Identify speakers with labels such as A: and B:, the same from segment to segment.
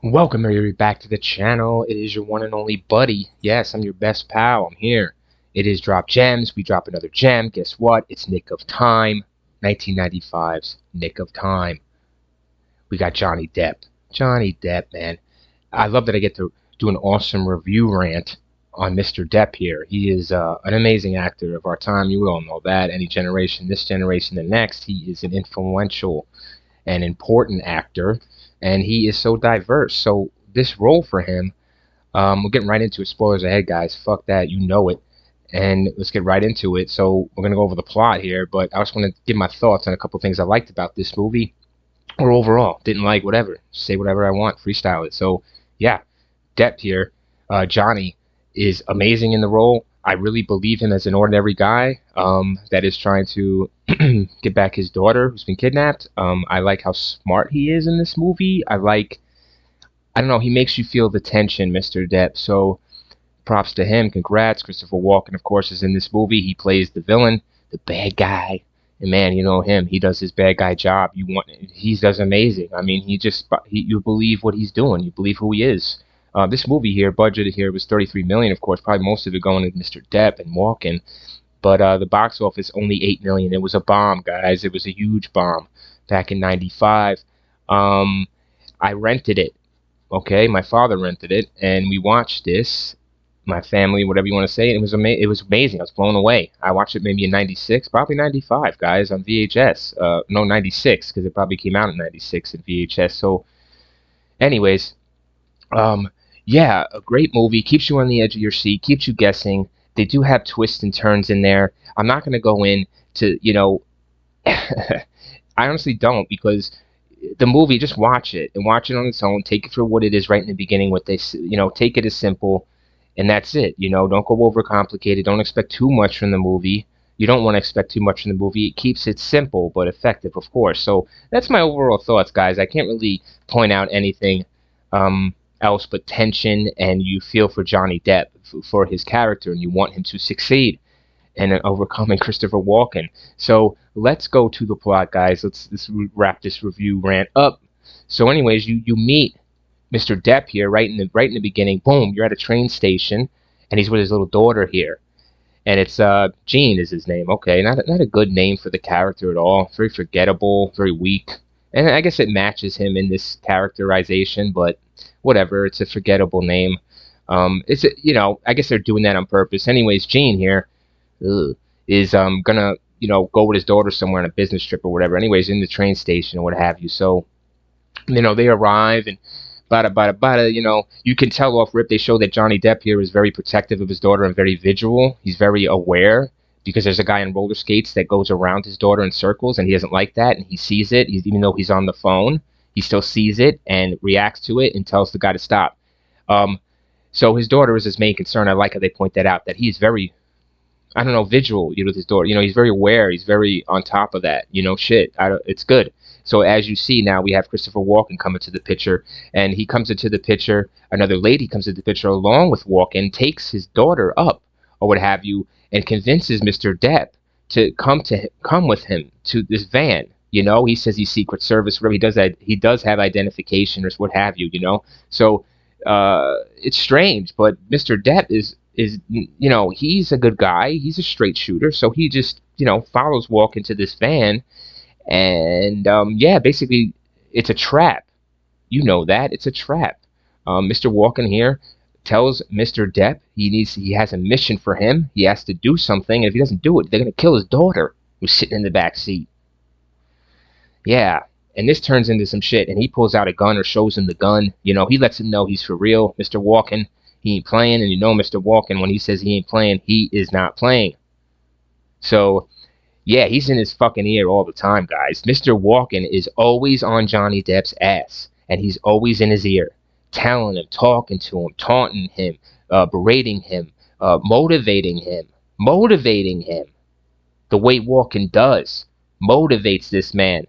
A: Welcome everybody back to the channel. It is your one and only buddy. Yes, I'm your best pal. I'm here. It is Drop Gems. We drop another gem. Guess what? It's Nick of Time. 1995's Nick of Time. We got Johnny Depp. Johnny Depp, man. I love that I get to do an awesome review rant on Mr. Depp here. He is an amazing actor of our time. You all know that. Any generation, this generation, the next. He is an influential and important actor, and he is so diverse. So this role for him, we're getting right into it. Spoilers ahead, guys. Fuck that, you know it. And let's get right into it. So we're gonna go over the plot here, but I just want to give my thoughts on a couple things I liked about this movie, or overall didn't like. Whatever, say whatever I want, freestyle it. So yeah, Depp here, Johnny is amazing in the role. I really believe him as an ordinary guy that is trying to get back his daughter who's been kidnapped. I like how smart he is in this movie. I don't know, he makes you feel the tension, Mr. Depp. So props to him. Congrats. Christopher Walken, of course, is in this movie. He plays the villain, the bad guy. And man, you know him. He does his bad guy job. He does amazing. I mean, you believe what he's doing. You believe who he is. This movie here, budget here was 33 million, of course, probably most of it going to Mr. Depp and Walken. But the box office only 8 million. It was a bomb, guys. It was a huge bomb back in '95. I rented it. Okay, my father rented it, and we watched this. My family, whatever you want to say, it was amazing. I was blown away. I watched it maybe in '96, probably '95, guys, on VHS. No, '96, because it probably came out in '96 in VHS. So, anyways, um, yeah, a great movie. Keeps you on the edge of your seat, keeps you guessing. They do have twists and turns in there. I'm not going to go into, I honestly don't, because the movie, just watch it and watch it on its own. Take it for what it is right in the beginning. What they, take it as simple, and that's it. Don't go over complicated. Don't expect too much from the movie. You don't want to expect too much from the movie. It keeps it simple but effective, of course. So that's my overall thoughts, guys. I can't really point out anything else but tension, and you feel for Johnny Depp for his character, and you want him to succeed and overcoming Christopher Walken. So let's go to the plot, guys. Let's wrap this review rant up. So, anyways, you meet Mr. Depp here right in the beginning. Boom, you're at a train station, and he's with his little daughter here, and it's Gene is his name. Okay, not a good name for the character at all. Very forgettable, very weak, and I guess it matches him in this characterization, but whatever. It's a forgettable name. I guess they're doing that on purpose. Anyways, Gene here is gonna go with his daughter somewhere on a business trip or whatever. Anyways, in the train station or what have you. So they arrive, and bada, you can tell off rip. They show that Johnny Depp here is very protective of his daughter and very vigilant. He's very aware, because there's a guy on roller skates that goes around his daughter in circles, and he doesn't like that, and he sees it. Even though he's on the phone, he still sees it and reacts to it and tells the guy to stop. So his daughter is his main concern. I like how they point that out, that he's very, I don't know, visual, with his daughter. He's very aware. He's very on top of that. Shit. It's good. So as you see now, we have Christopher Walken come into the picture, and he comes into the picture. Another lady comes into the picture along with Walken, takes his daughter up, or what have you, and convinces Mr. Depp to come with him to this van. He says he's Secret Service, whatever. He does have identification or what have you. So it's strange, but Mr. Depp is he's a good guy. He's a straight shooter, so he just follows Walken to this van, and yeah, basically it's a trap. That it's a trap. Mr. Walken here tells Mr. Depp he has a mission for him. He has to do something, and if he doesn't do it, they're gonna kill his daughter who's sitting in the back seat. Yeah. And this turns into some shit, and he pulls out a gun or shows him the gun. He lets him know he's for real. Mr. Walken, he ain't playing, and Mr. Walken, when he says he ain't playing, he is not playing. So, yeah, he's in his fucking ear all the time, guys. Mr. Walken is always on Johnny Depp's ass, and he's always in his ear, telling him, talking to him, taunting him, berating him, motivating him. The way Walken does motivates this man,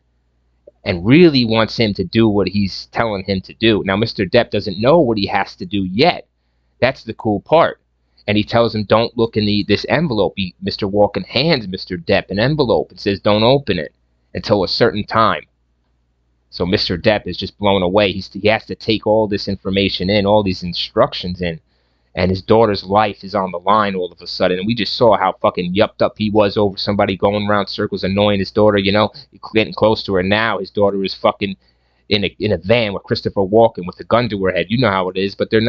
A: and really wants him to do what he's telling him to do. Now, Mr. Depp doesn't know what he has to do yet. That's the cool part. And he tells him, don't look in this envelope. Mr. Walken hands Mr. Depp an envelope and says, don't open it until a certain time. So Mr. Depp is just blown away. He has to take all this information in, all these instructions in, and his daughter's life is on the line all of a sudden. And we just saw how fucking yupped up he was over somebody going around circles annoying his daughter, getting close to her. Now his daughter is fucking in a van with Christopher Walken with a gun to her head. You know how it is, but they're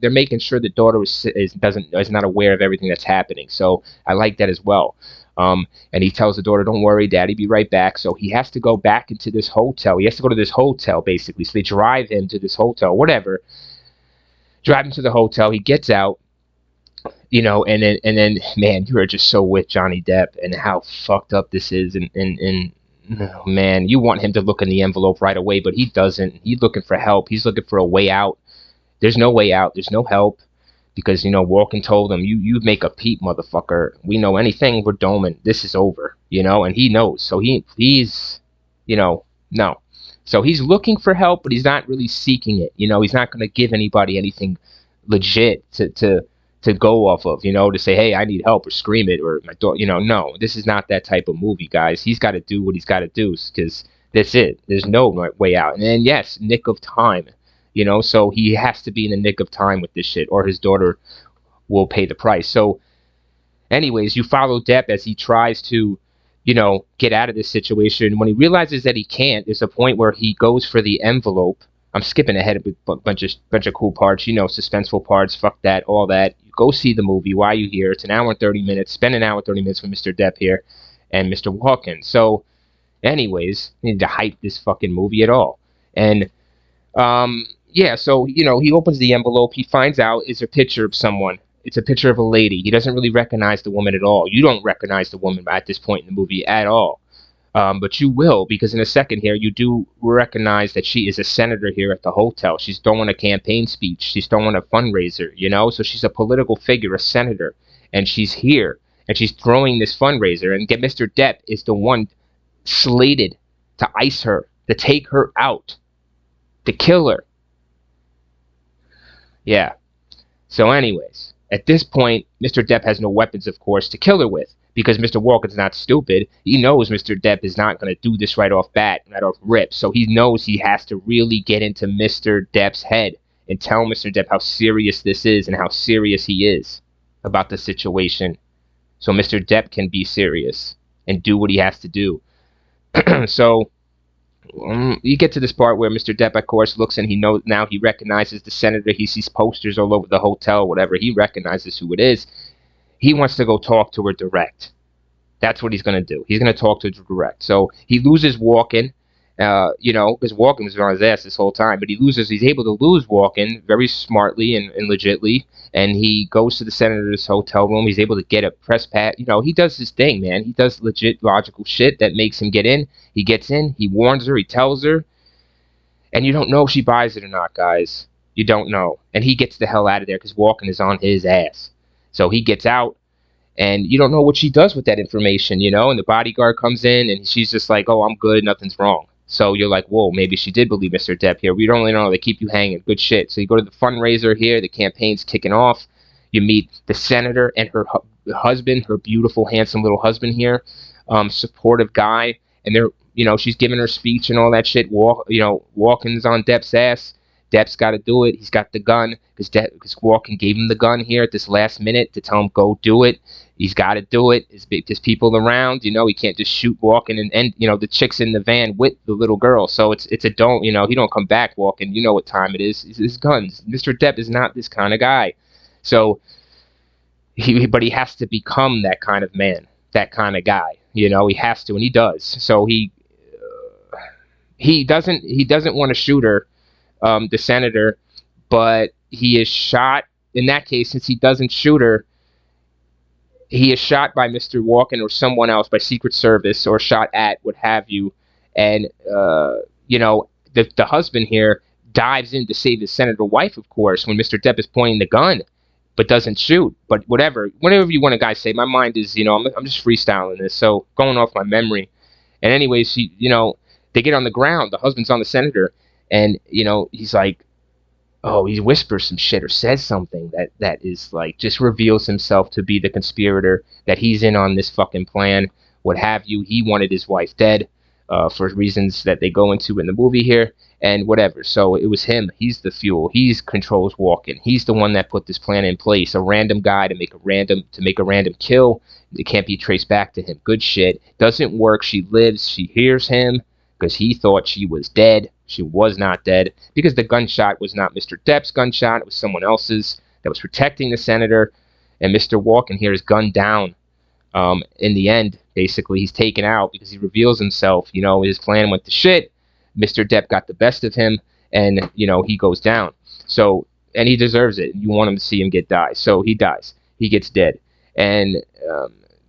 A: making sure the daughter is not aware of everything that's happening. So I like that as well. And he tells the daughter, "Don't worry, Daddy, be right back." So he has to go back into this hotel. He has to go to this hotel basically. So they drive him to this hotel, whatever. Drive him to the hotel. He gets out, and then man, you are just so with Johnny Depp and how fucked up this is, and oh, man, you want him to look in the envelope right away, but he doesn't. He's looking for help. He's looking for a way out. There's no way out. There's no help because Walken told him, "You make a peep, motherfucker. We know anything we're doming. This is over." And he knows. So he's no. So he's looking for help, but he's not really seeking it. He's not going to give anybody anything legit to go off of, to say, "Hey, I need help," or scream it, or my daughter, no, this is not that type of movie, guys. He's got to do what he's got to do because that's it. There's no way out. And then, yes, nick of time, so he has to be in the nick of time with this shit, or his daughter will pay the price. So, anyways, you follow Depp as he tries to, get out of this situation. When he realizes that he can't, there's a point where he goes for the envelope. I'm skipping ahead a bunch of cool parts, suspenseful parts. Fuck that, all that. You go see the movie. Why are you here? It's an hour and 30 minutes. Spend an hour and 30 minutes with Mr. Depp here and Mr. Walken. So, anyways, you need to hype this fucking movie at all. And, yeah, so, he opens the envelope. He finds out it's a picture of someone. It's a picture of a lady. He doesn't really recognize the woman at all. You don't recognize the woman at this point in the movie at all. But you will, because in a second here, you do recognize that she is a senator here at the hotel. She's throwing a campaign speech. She's throwing a fundraiser, So she's a political figure, a senator. And she's here, and she's throwing this fundraiser. And Mr. Depp is the one slated to ice her, to take her out, to kill her. Yeah. So anyways, at this point, Mr. Depp has no weapons, of course, to kill her with. Because Mr. Walken's not stupid. He knows Mr. Depp is not going to do this right off bat, right off rip. So he knows he has to really get into Mr. Depp's head and tell Mr. Depp how serious this is and how serious he is about the situation. So Mr. Depp can be serious and do what he has to do. So you get to this part where Mr. Depp, of course, looks and he knows now, he recognizes the senator. He sees posters all over the hotel, whatever. He recognizes who it is. He wants to go talk to her direct. That's what he's going to do. He's going to talk to her direct. So he loses Walken, because Walken was on his ass this whole time. But he's able to lose Walken very smartly and legitly. And he goes to the senator's hotel room. He's able to get a press pass. He does his thing, man. He does legit logical shit that makes him get in. He gets in. He warns her. He tells her. And you don't know if she buys it or not, guys. You don't know. And he gets the hell out of there because Walken is on his ass. So he gets out, and you don't know what she does with that information, and the bodyguard comes in, and she's just like, "Oh, I'm good, nothing's wrong." So you're like, whoa, maybe she did believe Mr. Depp here. We don't really know. They keep you hanging. Good shit. So you go to the fundraiser here. The campaign's kicking off. You meet the senator and her husband, her beautiful, handsome little husband here, supportive guy, and they're, she's giving her speech and all that shit. Walken's on Depp's ass. Depp's got to do it. He's got the gun because Walken gave him the gun here at this last minute to tell him go do it. He's got to do it. There's people around. He can't just shoot Walken and the chick's in the van with the little girl. So it's a don't. He don't come back, Walken. You know what time it is. It's his guns. Mr. Depp is not this kind of guy. So but he has to become that kind of man, that kind of guy. He has to, and he does. So he doesn't want to shoot her. The senator, but he is shot. In that case, since he doesn't shoot her, he is shot by Mr. Walken or someone else, by Secret Service, or shot at, what have you. And the husband here dives in to save his senator wife, of course, when Mr. Depp is pointing the gun, but doesn't shoot. But whatever you want to, guys, say. My mind is, I'm just freestyling this, so going off my memory. And anyways, they get on the ground. The husband's on the senator. And, he's like, he whispers some shit or says something that is like, just reveals himself to be the conspirator, that he's in on this fucking plan, what have you. He wanted his wife dead. for reasons that they go into in the movie here, and whatever. So it was him. He's the fuel. He controls Walken. He's the one that put this plan in place. A random guy to make a random kill. It can't be traced back to him. Good shit. Doesn't work. She lives. She hears him because he thought she was dead. She was not dead because the gunshot was not Mr. Depp's gunshot. It was someone else's that was protecting the senator. And Mr. Walken here is gunned down. In the end, basically, he's taken out because he reveals himself. You know, his plan went to shit. Mr. Depp got the best of him, and you know he goes down. So, and he deserves it. You want him to see him die, so he dies. He gets dead, and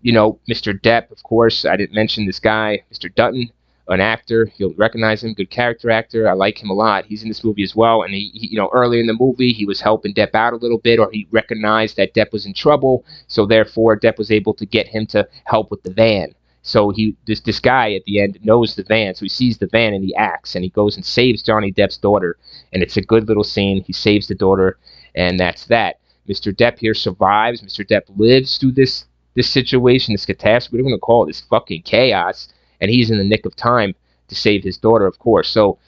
A: you know, Mr. Depp, of course. I didn't mention this guy, Mr. Dutton, an actor. You'll recognize him, good character actor. I like him a lot. He's in this movie as well. And he you know, earlier in the movie, he was helping Depp out a little bit, or he recognized that Depp was in trouble. So therefore, Depp was able to get him to help with the van. So this guy at the end knows the van, so he sees the van and he acts, and he goes and saves Johnny Depp's daughter, and it's a good little scene. He saves the daughter, and that's that. Mr. Depp here survives. Mr. Depp lives through this situation, this catastrophe. What are we gonna call it? This fucking chaos, and he's in the nick of time to save his daughter, of course. So,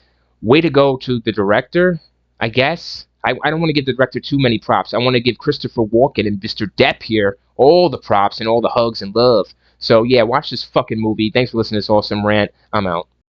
A: way to go to the director, I guess. I don't want to give the director too many props. I want to give Christopher Walken and Mr. Depp here all the props and all the hugs and love. So, yeah, watch this fucking movie. Thanks for listening to this awesome rant. I'm out.